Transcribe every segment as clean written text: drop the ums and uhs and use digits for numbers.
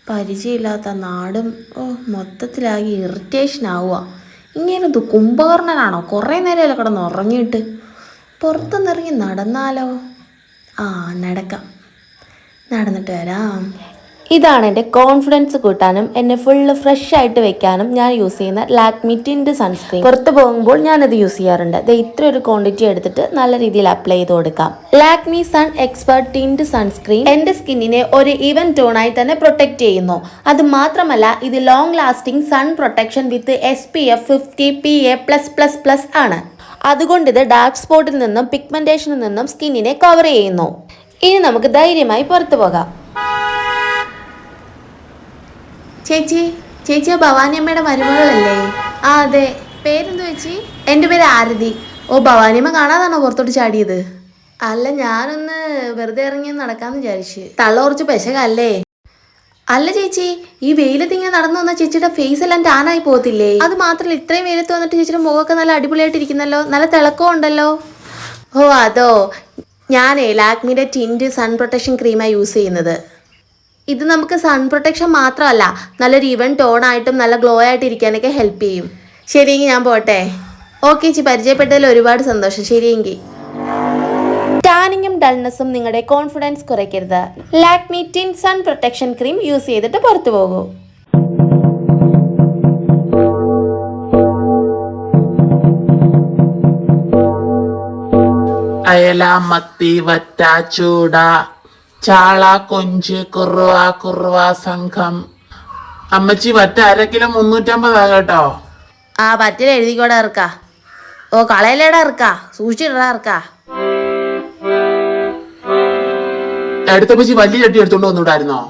പരിചയമില്ലാത്ത നാടും മൊത്തത്തിലാകെ ഇറിറ്റേഷൻ ആവുക. ഇങ്ങനത് കുംഭകർണനാണോ? കുറേ നേരമല്ലേ കിടന്ന് ഉറങ്ങിയിട്ട്. പുറത്തുനിന്നിറങ്ങി നടന്നാലോ? നടക്കാം, നടന്നിട്ട് വരാം. ഇതാണ് എൻ്റെ കോൺഫിഡൻസ് കൂട്ടാനും എന്നെ ഫുള്ള് ഫ്രഷ് ആയിട്ട് വെക്കാനും ഞാൻ യൂസ് ചെയ്യുന്ന ലാക്മി ടിൻറ്റ് സൺസ്ക്രീൻ. പുറത്ത് പോകുമ്പോൾ ഞാനത് യൂസ് ചെയ്യാറുണ്ട്. ഇത്ര ഒരു ക്വാണ്ടിറ്റി എടുത്തിട്ട് നല്ല രീതിയിൽ അപ്ലൈ ചെയ്ത് കൊടുക്കാം. Lakme sun expert tint sunscreen എൻ്റെ സ്കിന്നിനെ ഒരു ഈവൻ ടോണായി തന്നെ പ്രൊട്ടക്റ്റ് ചെയ്യുന്നു. അത് മാത്രമല്ല, ഇത് ലോങ് ലാസ്റ്റിംഗ് സൺ പ്രൊട്ടക്ഷൻ വിത്ത് SPF 50 PA+++ ആണ്. അതുകൊണ്ട് ഇത് ഡാർക്ക് സ്പോട്ടിൽ നിന്നും പിഗ്മെന്റേഷനിൽ നിന്നും സ്കിന്നിനെ കവർ ചെയ്യുന്നു. ഇനി നമുക്ക് ധൈര്യമായി പുറത്തു പോകാം. ചേച്ചി ഭവാനി അമ്മയുടെ മരുമകളല്ലേ? അതെ. പേരെന്തു ചേച്ചി? എൻ്റെ പേര് ആരതി. ഭവാനിയമ്മ കാണാതാണോ പുറത്തോട്ട് ചാടിയത്? അല്ല, ഞാനൊന്ന് വെറുതെ ഇറങ്ങി നടക്കാന്ന് വിചാരിച്ച്. തള്ള കുറച്ച് പെശകല്ലേ? അല്ല ചേച്ചി, ഈ വെയിലത്ത് ഇങ്ങനെ നടന്നു വന്നാൽ ചേച്ചിയുടെ ഫേസ് എല്ലാം ടാനായി പോകത്തില്ലേ? അത് മാത്രമല്ല, ഇത്രയും വെയിലത്ത് വന്നിട്ട് ചേച്ചിയുടെ മുഖമൊക്കെ നല്ല അടിപൊളിയായിട്ടിരിക്കുന്നല്ലോ, നല്ല തിളക്കം ഉണ്ടല്ലോ. അതോ, ഞാനേ ലാക്മിയുടെ ടിൻറ്റ് സൺ പ്രൊട്ടക്ഷൻ ക്രീമാണ് യൂസ് ചെയ്യുന്നത്. ഇത് നമുക്ക് സൺ പ്രൊട്ടക്ഷൻ മാത്രമല്ല, നല്ലൊരു ഈവൻ ടോണായിട്ടും നല്ല ഗ്ലോ ആയിട്ട് ഇരിക്കാനൊക്കെ ഹെൽപ്പ് ചെയ്യും. ശരിയെങ്കിൽ ഞാൻ പോട്ടെ. ഓക്കെ ചേച്ചി, പരിചയപ്പെട്ടതിൽ ഒരുപാട് സന്തോഷം. ശരിയെങ്കിൽ. ടാനിങ്ങും ഡൾനെസ്സും നിങ്ങളുടെ കോൺഫിഡൻസ് കുറയ്ക്കരുത്. Lakme tint sun protection cream use ചെയ്തിട്ട് പുറത്തു പോകൂ. അയല, മത്തി, വറ്റ, ചൂട, ചാള, കൊഞ്ച്, കുറുവ സംഘം. അമ്മച്ചി, വറ്റ അര കിലോ 350 കേട്ടോ. പറ്റില്ല, എഴുതിക്കോടെ ഇറക്കാ. കളയിലേടാ ഇറക്കാ, സൂക്ഷിച്ചിടാ ഇറക്കാ. എടുത്തപ്പച്ചി വലിയ ചട്ടി എടുത്തോണ്ട് വന്നൂടായിരുന്നോ?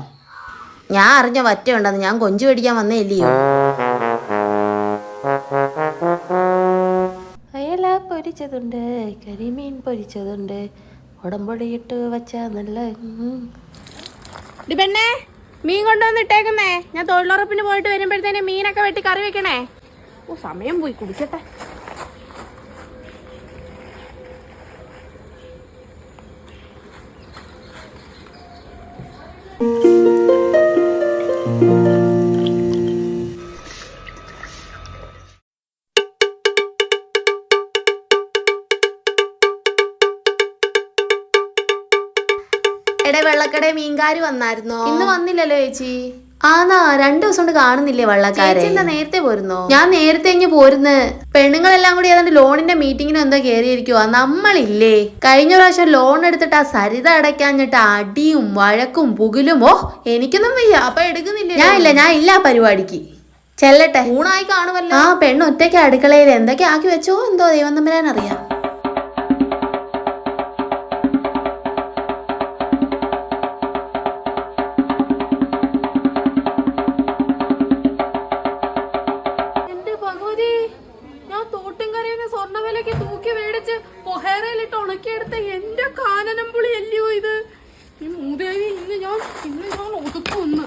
ഞാൻ അറിഞ്ഞ വറ്റ ഉണ്ടെന്ന്, ഞാൻ കൊഞ്ചു മേടിക്കാൻ വന്നേ ഇല്ലയോ. അയല പൊരിച്ചതുണ്ട്, കരിമീൻ പൊരിച്ചതുണ്ട്, ഉടമ്പൊടിയിട്ട് വച്ച നല്ല. പെണ്ണേ, മീൻ കൊണ്ടുവന്നിട്ടേക്കുന്നേ. ഞാൻ തൊഴിലുറപ്പിന് പോയിട്ട് വരുമ്പോഴത്തേന് മീനൊക്കെ വെട്ടി കറി വെക്കണേ. സമയം പോയി, കുടിക്കട്ടെ. വെള്ളക്കട മീൻകാര് വന്നായിരുന്നോ? ഇന്ന് വന്നില്ലല്ലോ ചേച്ചി. 2 ദിവസം കൊണ്ട് കാണുന്നില്ലേ വള്ളക്കാരെ? എന്താ നേരത്തെ പോരുന്നോ? ഞാൻ നേരത്തെ ഇങ്ങ് പോരുന്ന്. പെണ്ണുങ്ങളെല്ലാം കൂടി ഏതാണ്ട് ലോണിന്റെ മീറ്റിങ്ങിനും എന്തോ കയറിയിരിക്കുവാ. നമ്മളില്ലേ കഴിഞ്ഞ പ്രാവശ്യം ലോൺ എടുത്തിട്ട് ആ സരിത അടയ്ക്കാഞ്ഞിട്ട് അടിയും വഴക്കും പുകിലും. എനിക്കൊന്നും വയ്യ. അപ്പൊ എടുക്കുന്നില്ല. ഞാൻ ഇല്ല ആ പരിപാടിക്ക്. ചെല്ലട്ടെ, ഊണായി കാണുമല്ലോ. പെണ്ണ് ഒറ്റയ്ക്ക് അടുക്കളയിൽ എന്തൊക്കെ ആക്കി വെച്ചോ എന്തോ, ദൈവം തമ്പുരാൻ അറിയാം. സ്വർണ്ണവിലക്ക് തൂക്കി മേടിച്ച് പൊഹേറയിലിട്ട് ഉണക്കിയെടുത്ത എന്റെ കാനനം പുളി അല്ലയോ ഇത്. ഈ മൂദേവി ഇന്ന് ഞാൻ ഒതുക്കൊന്ന്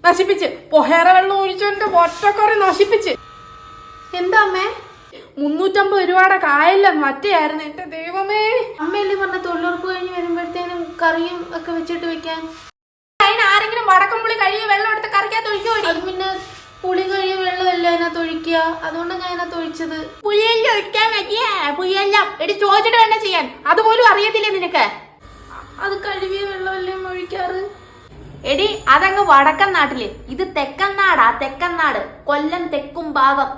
നശിപ്പിച്ച് പൊഹേറ വെള്ളം ഒഴിച്ചെന്റെ ഒറ്റക്കറി നശിപ്പിച്ച്. എന്താ അമ്മേ? 350 രൂപയുടെ കായല്ല മറ്റേയായിരുന്നു. എന്റെ ദൈവമേ, അമ്മയല്ലേ പറഞ്ഞ തൊഴിലുറപ്പ് കഴിഞ്ഞ് വരുമ്പോഴത്തേനും കറിയും ഒക്കെ വെച്ചിട്ട് വെക്കാൻ. അതിനാരെങ്കിലും വടക്കം പുളി കഴിയ വെള്ളം എടുത്ത് കറിക്കകത്ത് ഒഴിക്കോ? അത് പിന്നെ പുളി കഴിയ വെള്ളമല്ല അതിനകത്ത് ഒഴിക്കുക, അതുകൊണ്ടാണ് ഞാൻ അതിനകത്ത് ഒഴിച്ചത്. പുളിയെല്ലാം ഒഴിക്കാൻ പറ്റിയേ? പുളിയെല്ലാം എടി ചോദിച്ചിട്ട് വേണ്ട ചെയ്യാൻ. അതുപോലും അറിയത്തില്ലേ നിനക്ക്? അത് കഴുകിയ വെള്ളമല്ലേ ഒഴിക്കാറ്. എടി, അതങ്ങ് വടക്കൻ നാട്ടില്, ഇത് തെക്കൻ നാടാ. തെക്കൻ നാട്, കൊല്ലം തെക്കും ഭാഗം.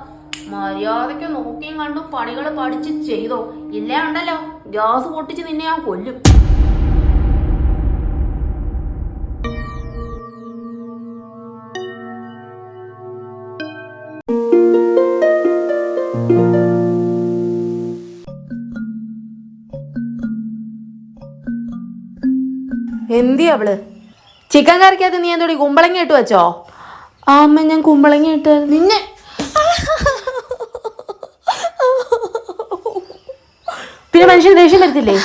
മര്യാദയ്ക്ക് നോക്കിയും കണ്ടും പണികൾ പഠിച്ച് ചെയ്തോ, ഇല്ലേ ഉണ്ടല്ലോ ഗ്യാസ് പൊട്ടിച്ച് നിന്നെ ഞാൻ കൊല്ലും. എന്തി അവള്? ചിക്കൻ കറിക്കകത്ത് നീ എന്തോടി കുമ്പളങ്ങ ഇട്ട് വെച്ചോ? അമ്മ, ഞാൻ കുമ്പളങ്ങ ഇട്ട് നിന്നെ. പിന്നെ മനുഷ്യൻ ദേഷ്യം വരത്തില്ലേ?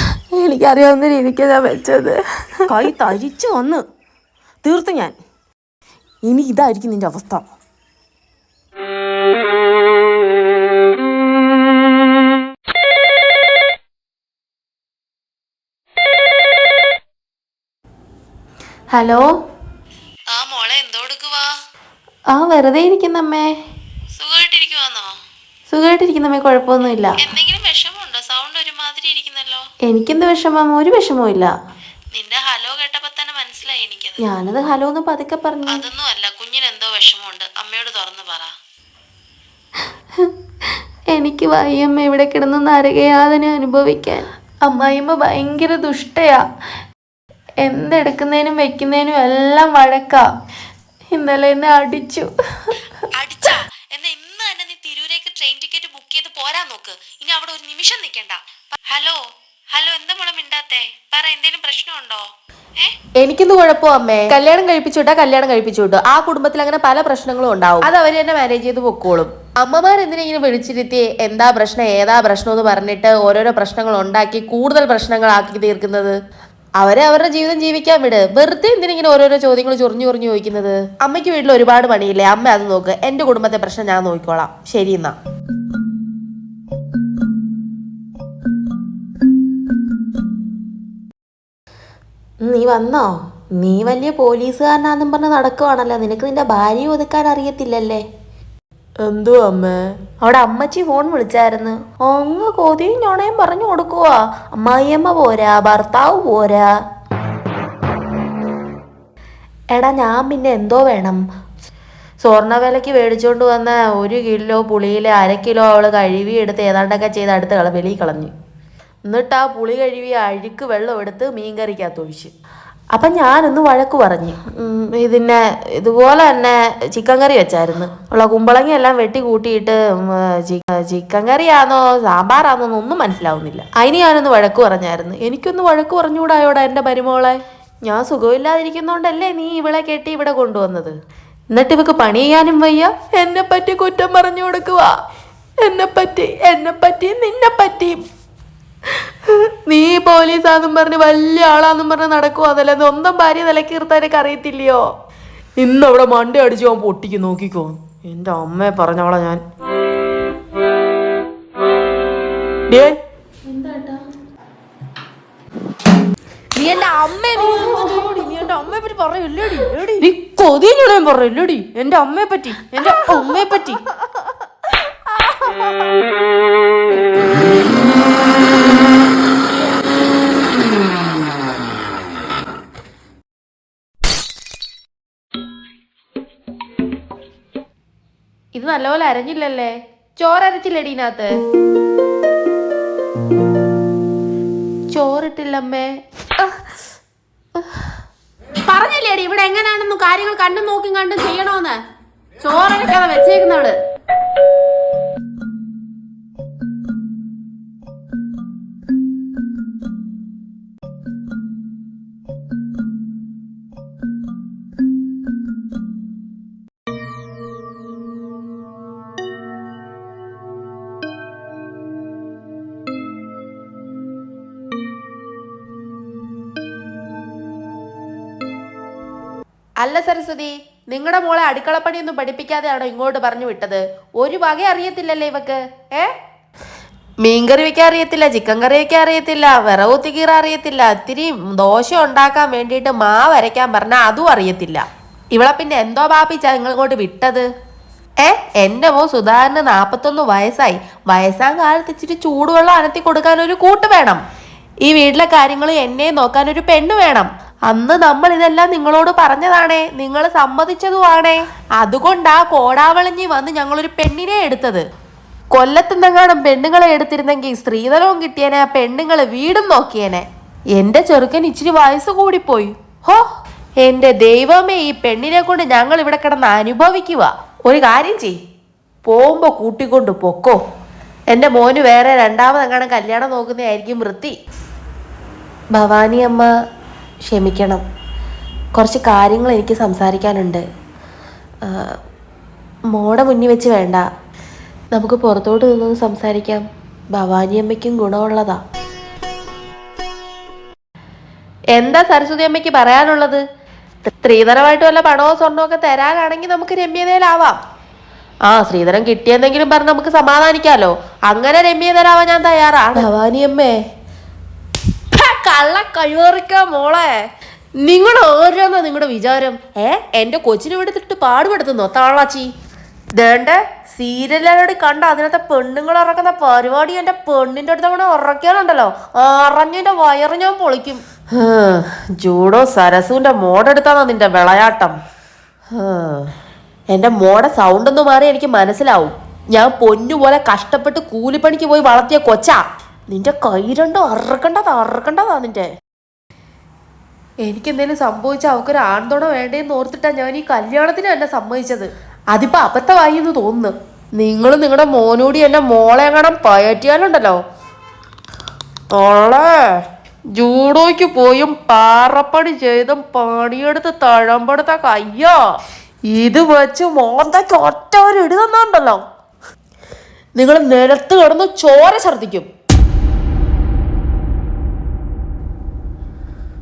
എനിക്കറിയാവുന്ന രീതിക്ക് ഞാൻ വെച്ചത്. കൈ തരിച്ചു വന്ന് തീർത്തു ഞാൻ. ഇനി ഇതായിരിക്കും നിന്റെ അവസ്ഥ. ഹലോ. ആ മോളെ എന്തോടുക്കുവാ? ആ വെറുതെ ഇരിക്കുന്നമ്മേ. സുഖമായിട്ടിരിക്കുവാന്നോ? സുഖമായിട്ടിരിക്കുന്നമ്മേ, കുഴപ്പമൊന്നുമില്ല. എന്തെങ്കിലും വിഷമമുണ്ടോ? സൗണ്ട് ഒരുമാതിരി ഇരിക്കുന്നല്ലോ. എനിക്കെന്ത് വിഷമം? ഒരു വിഷമവും ഇല്ല. നിന്റെ ഹലോ കേട്ടപ്പോ തന്നെ മനസ്സിലായി എനിക്കത്. ഞാനത് ഹലോ എന്ന് പതുക്കെ പറഞ്ഞു. അതൊന്നും അല്ല, കുഞ്ഞിന് എന്തോ വിഷമമുണ്ട്. അമ്മയോട് തുറന്നു പറ. എനിക്ക് വയ്യമ്മ ഇവിടെ കിടന്ന് നരകയാതന അനുഭവിക്കാൻ. അമ്മായിയമ്മ ഭയങ്കര ദുഷ്ടയാ. എന്തെടുക്കുന്നതിനും വെക്കുന്നതിനും എല്ലാം വഴക്കാ. ഇന്നലെ എന്നെ അടിച്ചു. അടിച്ചാ? എന്നാ ഇന്ന് തന്നെ നീ തിരൂരേക്ക് ട്രെയിൻ ടിക്കറ്റ് ബുക്ക് ചെയ്ത് പോരാൻ നോക്ക്. ഇനി അവിടെ ഒരു നിമിഷം നിൽക്കണ്ട. ഹലോ ഹലോ, എന്താ മോളെ മിണ്ടാത്തെ? പറ, എന്തേലും പ്രശ്നമുണ്ടോ? എനിക്കെന്ത് കുഴപ്പമോ അമ്മേ? കല്യാണം കഴിപ്പിച്ചുവിട്ടാ കല്യാണം കഴിപ്പിച്ചുവിട്ടു. ആ കുടുംബത്തിൽ അങ്ങനെ പല പ്രശ്നങ്ങളും ഉണ്ടാവും. അത് അവര് തന്നെ മാനേജ് ചെയ്ത് പൊക്കോളും. അമ്മമാരെന്തിനെ വിളിച്ചിരുത്തി എന്താ പ്രശ്നം ഏതാ പ്രശ്നം എന്ന് പറഞ്ഞിട്ട് ഓരോരോ പ്രശ്നങ്ങൾ ഉണ്ടാക്കി കൂടുതൽ പ്രശ്നങ്ങളാക്കി തീർക്കുന്നത്? അവരെ അവരുടെ ജീവിതം ജീവിക്കാൻ വിട്. വെറുതെ എന്തിനിങ്ങനെ ഓരോരോ ചോദ്യങ്ങൾ ചൊറിഞ്ഞു ചൊറിഞ്ഞു ചോദിക്കുന്നത്? അമ്മയ്ക്ക് വീട്ടിൽ ഒരുപാട് പണിയില്ലേ, അമ്മ അത് നോക്ക്. എന്റെ കുടുംബത്തെ പ്രശ്നം ഞാൻ നോക്കിക്കോളാം. ശരി എന്നാ. നീ വന്നോ? നീ വലിയ പോലീസുകാരനാന്നും പറഞ്ഞ് നടക്കുവാണല്ലോ. നിനക്ക് നിന്റെ ഭാര്യയെ ഒതുക്കാൻ അറിയത്തില്ലല്ലേ? എന്തോ അമ്മേ? അവിടെ അമ്മച്ചി ഫോൺ വിളിച്ചായിരുന്നു. അങ്ങ് കൊതിയും ഞൊണയും പറഞ്ഞു കൊടുക്കുവാ. അമ്മായിയമ്മ പോരാ, ഭർത്താവ് പോരാ. എടാ ഞാൻ പിന്നെ എന്തോ വേണം? സ്വർണ്ണ വിലയ്ക്ക് മേടിച്ചോണ്ട് വന്ന 1 കിലോ പുളിയിൽ 1/2 കിലോ അവള് കഴുകി എടുത്ത് ഏതാണ്ടൊക്കെ ചെയ്ത് അടുത്ത് വെളിയിൽ കളഞ്ഞു. എന്നിട്ട് ആ പുളി കഴുകി അഴുക്ക് വെള്ളം എടുത്ത് മീൻകറിക്കകത്തൊഴിച്ച്. അപ്പം ഞാനൊന്ന് വഴക്ക് പറഞ്ഞു. ഇതുപോലെ തന്നെ ചിക്കൻ കറി വെച്ചായിരുന്നു. ഉള്ള കുമ്പളങ്ങ എല്ലാം വെട്ടി കൂട്ടിയിട്ട് ചിക്കൻ കറിയാണോ സാമ്പാറാണോ ഒന്നും മനസ്സിലാവുന്നില്ല. അതിന് ഞാനൊന്ന് വഴക്ക് പറഞ്ഞായിരുന്നു. എനിക്കൊന്ന് വഴക്ക് പറഞ്ഞുകൂടായോടാ എൻ്റെ മരുമോളെ? ഞാൻ സുഖമില്ലാതിരിക്കുന്നോണ്ടല്ലേ നീ ഇവളെ കെട്ടി ഇവിടെ കൊണ്ടുവന്നത്? എന്നിട്ട് ഇവക്ക് പണി ചെയ്യാനും വയ്യ. എന്നെപ്പറ്റി കുറ്റം പറഞ്ഞു കൊടുക്കുക. എന്നെപ്പറ്റിയും നിന്നെപ്പറ്റിയും. നീ പോലീസാന്നും പറഞ്ഞ് വലിയ ആളാന്നും പറഞ്ഞ് നടക്കുവാന്നല്ലേ? സ്വന്തം ഭാര്യ നിലക്ക് നിർത്താൻ എനിക്ക് അറിയത്തില്ലയോ? ഇന്ന് അവിടെ മണ്ട അടിച്ച് പോകാൻ പൊട്ടിക്ക് നോക്കിക്കോ. എന്റെ അമ്മയെ പറഞ്ഞോളാം ഞാൻ. നീ എന്റെ അമ്മയെ പറ്റി പറയില്ലേടി? നീ കൊതിയോടെ പറയില്ലേടി എന്റെ അമ്മയെ പറ്റി? എന്റെ അമ്മയെ പറ്റി ഇത് നല്ലപോലെ അരഞ്ഞില്ലല്ലേ? ചോറരച്ചില്ലടി ഇതിനകത്ത്? ചോറിട്ടില്ലമ്മേ. പറഞ്ഞില്ലേടി ഇവിടെ എങ്ങനെയാണെന്നും കാര്യങ്ങൾ കണ്ടും നോക്കി കണ്ടും ചെയ്യണോന്ന്? ചോറരക്കാതെ വെച്ചേക്കുന്നവള്. അല്ല സരസ്വതി, നിങ്ങളുടെ മോളെ അടുക്കളപ്പണിയൊന്നും പഠിപ്പിക്കാതെയാണോ ഇങ്ങോട്ട് പറഞ്ഞു വിട്ടത്? ഒരു വക അറിയത്തില്ലല്ലേ ഇവക്ക്? മീൻകറി വെക്കാൻ അറിയത്തില്ല, ചിക്കൻ കറി വെക്കാൻ അറിയത്തില്ല, വിറകുത്തി കീറാൻ അറിയത്തില്ല, ഇത്തിരി ദോശ ഉണ്ടാക്കാൻ വേണ്ടിയിട്ട് മാവ് അരയ്ക്കാൻ പറഞ്ഞാൽ അതും അറിയത്തില്ല. ഇവളെ പിന്നെ എന്തോ പാപ്പിച്ചാ നിങ്ങൾ ഇങ്ങോട്ട് വിട്ടത്? എൻ്റെ മോൻ സുധാകരന് 41 വയസ്സായി. വയസ്സാം കാലത്ത് ഇച്ചിരി ചൂടുവെള്ളം അനത്തി കൊടുക്കാൻ ഒരു കൂട്ട് വേണം. ഈ വീട്ടിലെ കാര്യങ്ങൾ എന്നെ നോക്കാൻ ഒരു പെണ്ണ് വേണം. അന്ന് നമ്മൾ ഇതെല്ലാം നിങ്ങളോട് പറഞ്ഞതാണേ, നിങ്ങൾ സമ്മതിച്ചതുമാണേ. അതുകൊണ്ടാ കോടാവളഞ്ഞി വന്ന് ഞങ്ങളൊരു പെണ്ണിനെ എടുത്തത്. കൊല്ലത്തുനിന്നെങ്ങാനും പെണ്ണുങ്ങളെ എടുത്തിരുന്നെങ്കിൽ സ്ത്രീധനവും കിട്ടിയേനെ, ആ പെണ്ണുങ്ങള് വീടും നോക്കിയേനെ. എന്റെ ചെറുക്കൻ ഇച്ചിരി വയസ്സ് കൂടിപ്പോയി. ഹോ എന്റെ ദൈവമേ, ഈ പെണ്ണിനെ കൊണ്ട് ഞങ്ങൾ ഇവിടെ കിടന്ന് അനുഭവിക്കുക. ഒരു കാര്യം ചെയ്, പോകുമ്പോ കൂട്ടിക്കൊണ്ട് പൊക്കോ. എൻ്റെ മോന് വേറെ രണ്ടാമതെങ്ങാനും കല്യാണം നോക്കുന്നതായിരിക്കും വൃത്തി. ഭവാനി അമ്മ ക്ഷമിക്കണം, കുറച്ച് കാര്യങ്ങൾ എനിക്ക് സംസാരിക്കാനുണ്ട്. മോടെ മുന്നിൽ വെച്ച് വേണ്ട, നമുക്ക് പുറത്തോട്ട് നിന്നൊന്ന് സംസാരിക്കാം. ഭവാനി അമ്മയ്ക്കും ഗുണമുള്ളതാ. എന്താ സരസ്വതി അമ്മയ്ക്ക് പറയാനുള്ളത്? സ്ത്രീധനമായിട്ട് വല്ല പണമോ സ്വർണ്ണമോ ഒക്കെ തരാനാണെങ്കിൽ നമുക്ക് രമ്യതയിലാവാം. ശ്രീധരൻ കിട്ടിയെന്തെങ്കിലും പറഞ്ഞ് നമുക്ക് സമാധാനിക്കാലോ. അങ്ങനെ രമ്യതരാവാൻ ഞാൻ തയ്യാറാണ്. ഭവാനി അമ്മേ, കള്ള കഴിവേറിക്കോ മോളെ. നിങ്ങൾ ഓരോന്നാ നിങ്ങളുടെ വിചാരം? എന്റെ കൊച്ചിനെ എടുത്തിട്ട് പാടുപെടുത്തുന്നോ താളാച്ചി? ദേണ്ടേ സീരിയലോട് കണ്ട അതിനകത്തെ പെണ്ണുങ്ങൾ ഇറക്കുന്ന പരിപാടി എന്റെ പെണ്ണിന്റെ അടുത്ത് അങ്ങനെ ഉറക്കാനുണ്ടല്ലോ, അറിഞ്ഞിന്റെ വയറ് ഞാൻ പൊളിക്കും. ജൂഡോ സരസുവിന്റെ മോടെടുത്താണോ നിന്റെ വിളയാട്ടം? എന്റെ മോടെ സൗണ്ട് ഒന്ന് മാറി എനിക്ക് മനസ്സിലാവും. ഞാൻ പൊന്നുപോലെ കഷ്ടപ്പെട്ട് കൂലിപ്പണിക്ക് പോയി വളർത്തിയ കൊച്ചാ. നിന്റെ കൈ രണ്ടും അറക്കണ്ടതാ നിന്റെ. എനിക്കെന്തേലും സംഭവിച്ചാൽ അവക്കൊരു ആൺതുണ വേണ്ടേന്ന് ഓർത്തിട്ടാ ഞാൻ ഈ കല്യാണത്തിന് എന്നെ സമ്മതിച്ചത്. അതിപ്പോ അബദ്ധമായി എന്ന് തോന്നുന്നു. നിങ്ങൾ നിങ്ങളുടെ മോനോടി എന്നെ മോളെ കാണാൻ പയറ്റിയാലുണ്ടല്ലോ ഓളെ ജൂഡോയ്ക്ക് പോയും പാറപ്പണി ചെയ്തും പണിയെടുത്ത് തഴമ്പെടുത്ത കയ്യോ ഇത് വെച്ച് മോന്തയ്ക്ക് ഒറ്റ ഒരു ഇടി തന്നുണ്ടല്ലോ, നിങ്ങൾ നിലത്ത് കിടന്ന് ചോര ഛർദിക്കും.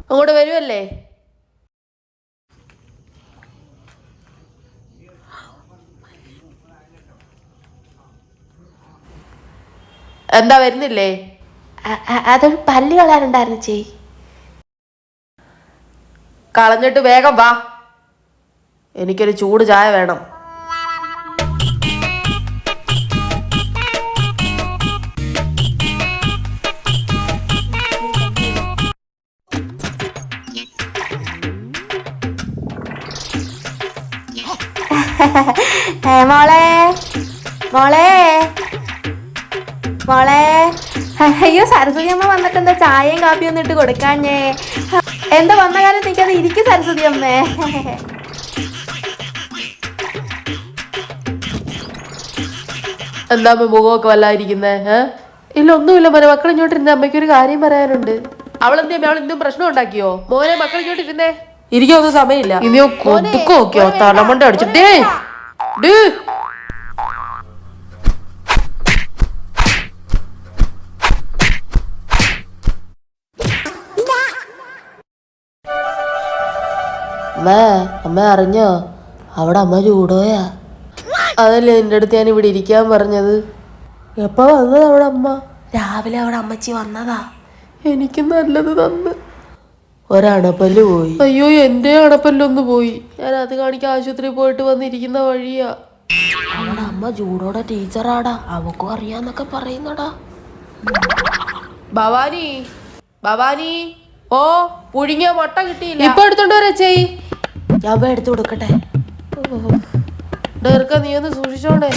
അങ്ങോട്ട് വരുമല്ലേ? എന്താ വരുന്നില്ലേ? അതൊരു പല്ല് കളയാനുണ്ടായിരുന്നു ചേ. കളഞ്ഞിട്ട് വേഗം വാ, എനിക്കൊരു ചൂട് ചായ വേണം. മോളെ മോളെ മോളെ, അയ്യോ സരസ്വതി അമ്മ വന്നിട്ട് എന്താ ചായയും കാപ്പിയും ഒന്നും ഇട്ട് കൊടുക്കാഞ്ഞേ? എന്താ വന്ന കാലം നിൽക്കാതെ ഇരിക്കും സരസ്വതി അമ്മേ. എന്താ മുഖമൊക്കെ വല്ലാതിരിക്കുന്നേ? ഇല്ല ഒന്നുമില്ല മോനെ, മക്കൾ ഇങ്ങോട്ട് ഇരുന്നേ, അമ്മയ്ക്കൊരു കാര്യം പറയാനുണ്ട്. അവളെന്തേ അവൾ എന്തും പ്രശ്നം ഉണ്ടാക്കിയോ? മോനെ മക്കൾ ഇങ്ങോട്ട് ഇരുന്നേ, ഇരിക്കൊന്നും സമയമില്ല. ഇനിയോ കൊതുക്കോ നോക്കിയോ തലമണ്ട അടിച്ചിട്ടേ. അമ്മ അറിഞ്ഞോ അവിടെ അമ്മ ചൂടോയാ? അതല്ലേ നിന്റെ അടുത്ത് ഞാൻ ഇവിടെ ഇരിക്കാൻ പറഞ്ഞത്. എപ്പോ വന്നത് അവിടെ അമ്മ? രാവിലെ അവിടെ അമ്മച്ചി വന്നതാ. എനിക്ക് നല്ലത് തന്ന് ഒരണപ്പല്ല് പോയി. അയ്യോ എന്റെ അണപ്പല്ലൊന്ന് പോയി. ഞാൻ അത് കാണിക്കാൻ ആശുപത്രിയിൽ പോയിട്ട് വന്നിരിക്കുന്ന വഴിയാ. അവിടെ അമ്മ ജൂഡോടെ ടീച്ചറാടാ, അവക്കും അറിയാന്നൊക്കെ പറയുന്നടാ. ഭവാനി ഭവാനി, ഓ പുഴുങ്ങിയ മുട്ട കിട്ടിയില്ല, ഇപ്പൊ എടുത്തോണ്ട് വരാ ചെയ്. ഞാൻ പോയി എടുത്തു കൊടുക്കട്ടെ. ഡെർക്ക നീ ഒന്ന് സൂക്ഷിച്ചോണ്ടേ.